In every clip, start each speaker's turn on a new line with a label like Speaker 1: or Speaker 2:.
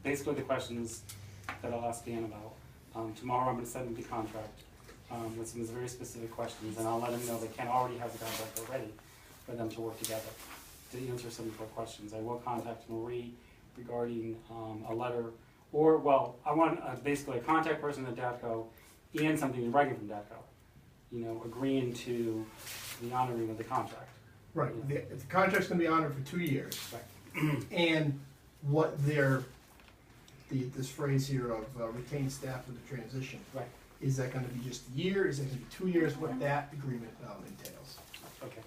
Speaker 1: basically the questions that I'll ask Dan about. Tomorrow I'm gonna send him the contract, with some very specific questions, and I'll let him know that Ken already has a contract already for them to work together to answer some of our questions. I will contact Marie regarding, a letter, or, well, I want, basically a contact person at Dattco and something in writing from Dattco, you know, agreeing to the honoring of the contract.
Speaker 2: Right, the contract's gonna be honored for 2 years.
Speaker 1: Right.
Speaker 2: And what their, this phrase here of retained staff with the transition.
Speaker 1: Right.
Speaker 2: Is that gonna be just a year, is it gonna be 2 years, what that agreement entails?
Speaker 1: Okay.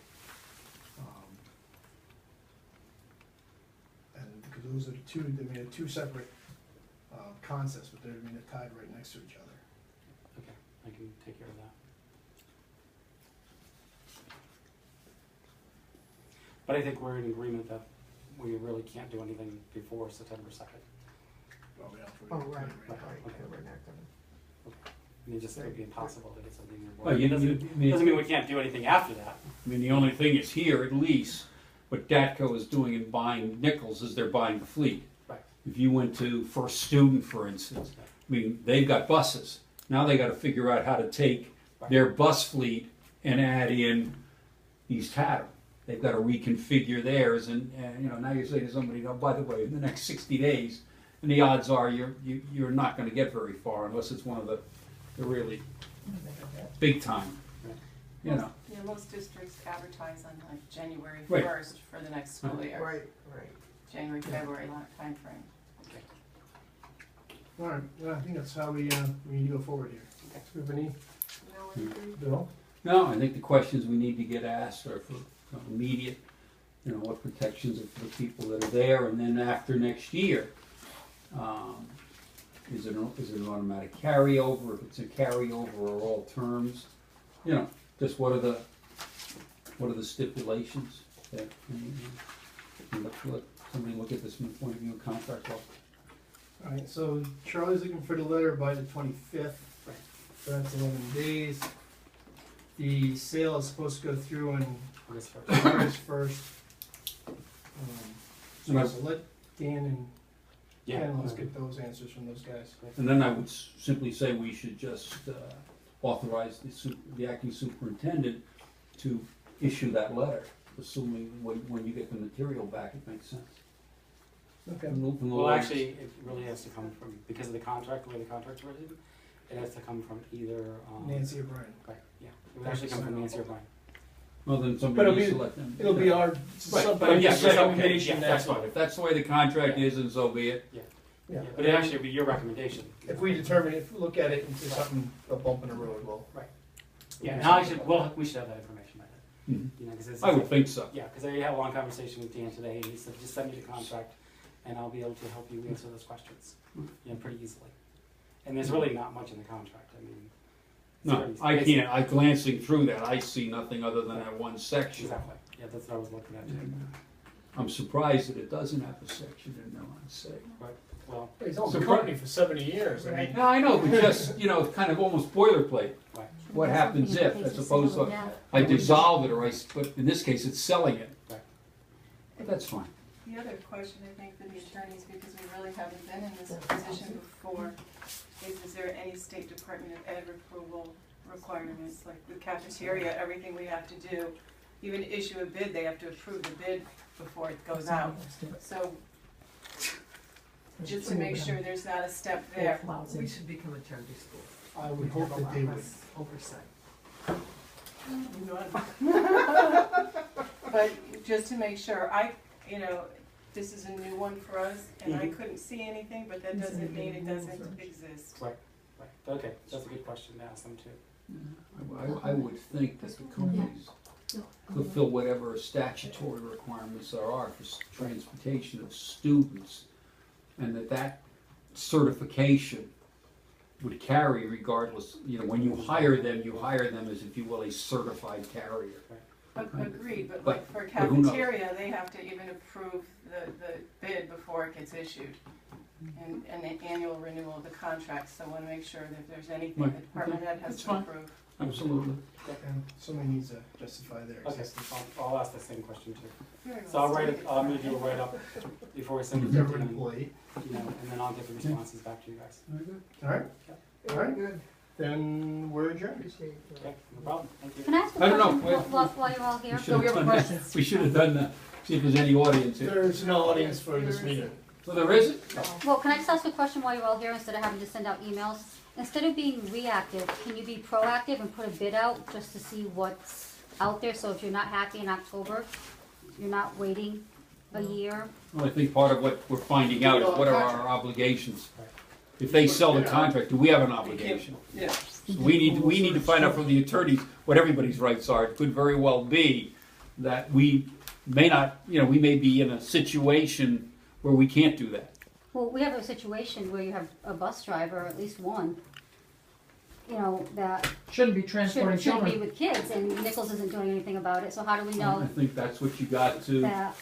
Speaker 2: And because those are the two, I mean, they're two separate concepts, but they're, I mean, they're tied right next to each other.
Speaker 1: Okay, I can take care of that. But I think we're in agreement that we really can't do anything before September 2nd.
Speaker 2: Well, yeah,
Speaker 3: Oh, right,
Speaker 1: Right, okay.
Speaker 3: we're not gonna.
Speaker 1: I mean, just it would be impossible to get something in
Speaker 4: Well,
Speaker 1: it doesn't mean we can't do anything after that.
Speaker 4: I mean, the only thing is here, at least, what Dattco is doing in buying Nichols is they're buying the fleet.
Speaker 1: Right.
Speaker 4: If you went to First Student, for instance, I mean, they've got buses. Now they gotta figure out how to take their bus fleet and add in East Haddam. They've gotta reconfigure theirs, and you know, now you're saying to somebody, oh, by the way, in the next 60 days, and the odds are you're not gonna get very far unless it's one of the really big time, you know.
Speaker 5: Yeah, most districts advertise on like January
Speaker 4: Right.
Speaker 5: 1st for the next school year.
Speaker 3: Right, right.
Speaker 5: January, February time frame.
Speaker 2: All right, well, I think that's how we need to go forward here.
Speaker 1: Okay.
Speaker 2: Do we have any,
Speaker 5: No one
Speaker 2: Bill?
Speaker 4: No, I think the questions we need to get asked are for immediate, you know, what protections are for the people that are there, and then after next year, is it an automatic carryover? If it's a carryover, or all terms, you know, just what are the stipulations that, let somebody look at this from the point of view of contract law.
Speaker 2: All right, so Charlie's looking for the letter by the 25th.
Speaker 1: Right.
Speaker 2: So that's 11 days. The sale is supposed to go through on
Speaker 1: August 1st.
Speaker 2: August 1st. So let Dan and Ken, let's get those answers from those guys.
Speaker 4: And then I would simply say we should just authorize the acting superintendent to issue that letter, assuming when you get the material back, it makes sense.
Speaker 2: Okay.
Speaker 1: Well, actually, it really has to come from, because of the contract, the way the contract's written, it has to come from either,
Speaker 2: Nancy O'Brien.
Speaker 1: right, yeah, it would actually come from Nancy O'Brien.
Speaker 4: Well, then
Speaker 2: But
Speaker 4: somebody
Speaker 2: it'll
Speaker 4: needs
Speaker 2: be-
Speaker 4: to let them.
Speaker 2: It'll be our
Speaker 4: Right,
Speaker 2: subcommittee
Speaker 4: but yeah,
Speaker 2: recommendation.
Speaker 4: yeah, that's fine. If that's the way the contract is, and so be it.
Speaker 2: Yeah.
Speaker 1: Yeah, but it actually would be your recommendation.
Speaker 2: If we determine, if we look at it and see something, a bump in the road, well.
Speaker 1: Yeah, and actually, well, we should have that information by then,
Speaker 4: Mhm.
Speaker 1: you know, because it's.
Speaker 4: I would think so.
Speaker 1: Yeah, because I had a long conversation with Dan today, and he said, just send me the contract, and I'll be able to help you answer those questions, you know, pretty easily. And there's really not much in the contract, I mean. it's
Speaker 4: No,
Speaker 1: very
Speaker 4: I
Speaker 1: basic.
Speaker 4: can't, glancing through that, I see nothing other than that one section.
Speaker 1: Exactly, yeah, that's what I was looking at too.
Speaker 4: I'm surprised that it doesn't have a section in there on say.
Speaker 1: Well,
Speaker 2: He's owned
Speaker 4: the
Speaker 2: company for 70 years, I mean.
Speaker 4: No, I know, but just, you know, kind of almost boilerplate.
Speaker 1: right,
Speaker 4: What happens if, as opposed to, I dissolve it, or but in this case, it's selling it.
Speaker 1: Right.
Speaker 4: But that's fine.
Speaker 5: The other question, I think, for the attorneys, because we really haven't been in this position before, is there any State Department of Ed approval requirements, like with cafeteria, everything we have to do, even issue a bid, they have to approve the bid before it goes out. So, just to make sure there's not a step there.
Speaker 3: We should become a charter school.
Speaker 2: I would hope that they would.
Speaker 3: Oversight.
Speaker 5: But just to make sure, you know, this is a new one for us, and I couldn't see anything, but that doesn't mean it doesn't exist.
Speaker 1: right, okay, that's a good question to ask them too.
Speaker 4: I would think that the companies fulfill whatever statutory requirements there are for transportation of students, and that certification would carry regardless, you know, when you hire them as, if you will, a certified carrier.
Speaker 5: Agreed, but
Speaker 4: But-
Speaker 5: like for
Speaker 4: but who knows?
Speaker 5: cafeteria, they have to even approve the bid before it gets issued. And the annual renewal of the contract, so I wanna make sure that if there's anything
Speaker 4: Right,
Speaker 5: the department head has
Speaker 4: that's
Speaker 5: to
Speaker 4: fine.
Speaker 5: approve.
Speaker 4: Absolutely.
Speaker 2: And somebody needs to justify their
Speaker 1: Okay,
Speaker 2: existence.
Speaker 1: I'll ask the same question too.
Speaker 5: Very
Speaker 1: So I'll
Speaker 5: well
Speaker 1: write it,
Speaker 5: stated.
Speaker 1: I'm gonna do a write-up before I send it to
Speaker 2: Never an
Speaker 1: them,
Speaker 2: employee.
Speaker 1: you know, and then and I'll get the responses back to you guys.
Speaker 2: All right, all right,
Speaker 3: Good.
Speaker 2: then we're adjourned.
Speaker 3: Appreciate that.
Speaker 1: Okay, no problem, thank you.
Speaker 6: Can I ask a
Speaker 4: I don't know.
Speaker 6: question while you're all here?
Speaker 4: We should have done
Speaker 3: question.
Speaker 4: that. We should have done that. See if there's any audience here.
Speaker 2: There's no audience for this meeting.
Speaker 4: Well, there isn't?
Speaker 6: Well, can I just ask a question while you're all here instead of having to send out emails? Instead of being reactive, can you be proactive and put a bid out just to see what's out there? So if you're not happy in October, you're not waiting a year?
Speaker 4: Well, I think part of what we're finding out is what are our obligations. If they sell the contract, do we have an obligation?
Speaker 1: Yeah.
Speaker 4: So we need to find out from the attorneys what everybody's rights are. It could very well be that we may not, we may be in a situation where we can't do that.
Speaker 6: Well, we have a situation where you have a bus driver, or at least one, that
Speaker 3: Shouldn't be transporting
Speaker 6: shouldn't be
Speaker 3: children.
Speaker 6: with kids, and Nichols isn't doing anything about it, so how do we
Speaker 4: I
Speaker 6: know
Speaker 4: think that's what you got to,
Speaker 6: that?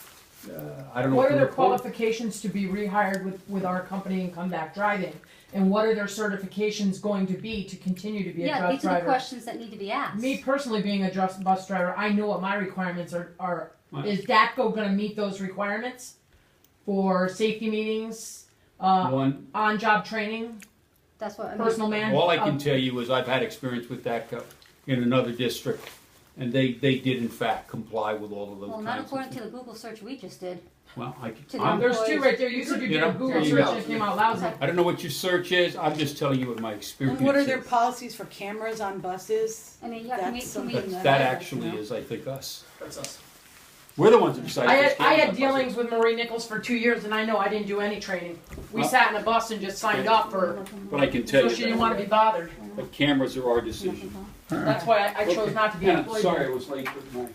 Speaker 4: I don't know.
Speaker 7: What
Speaker 4: if
Speaker 7: are
Speaker 4: the
Speaker 7: their
Speaker 4: report-
Speaker 7: qualifications to be rehired with our company and come back driving? And what are their certifications going to be to continue to be a
Speaker 6: Yeah,
Speaker 7: bus
Speaker 6: these are the
Speaker 7: driver?
Speaker 6: questions that need to be asked.
Speaker 7: Me personally being a bus driver, I know what my requirements are.
Speaker 4: Right.
Speaker 7: Is Dattco gonna meet those requirements for safety meetings,
Speaker 4: One,
Speaker 7: on-job training,
Speaker 6: That's what I mean.
Speaker 7: personal man?
Speaker 4: all I can tell you is I've had experience with Dattco in another district, and they did in fact comply with all of those
Speaker 6: Well,
Speaker 4: kinds
Speaker 6: not
Speaker 4: of
Speaker 6: according to
Speaker 4: things.
Speaker 6: the Google search we just did.
Speaker 4: Well,
Speaker 6: to
Speaker 4: I'm-
Speaker 6: the-
Speaker 7: There's two right there. You said you did a Google
Speaker 4: there you
Speaker 7: search
Speaker 4: go.
Speaker 7: and it came out lousy.
Speaker 6: Okay.
Speaker 4: I don't know what your search is, I'm just telling you what my experience
Speaker 8: What are their
Speaker 4: is.
Speaker 8: policies for cameras on buses?
Speaker 6: I mean, yeah, can we,
Speaker 8: That's
Speaker 6: can we?
Speaker 4: That actually is, I think, us.
Speaker 2: That's us.
Speaker 4: We're the ones who decided.
Speaker 7: I
Speaker 4: to
Speaker 7: had
Speaker 4: stand on buses.
Speaker 7: dealings with Marie Nichols for 2 years, and I know I didn't do any training. We
Speaker 4: Well-
Speaker 7: sat in a bus and just signed up for,
Speaker 4: But I can tell
Speaker 7: so
Speaker 4: you
Speaker 7: she didn't
Speaker 4: that,
Speaker 7: want to be bothered.
Speaker 4: but cameras are our decision.
Speaker 7: That's why I chose not to be
Speaker 4: Yeah,
Speaker 7: employed.
Speaker 4: sorry, I was late with my.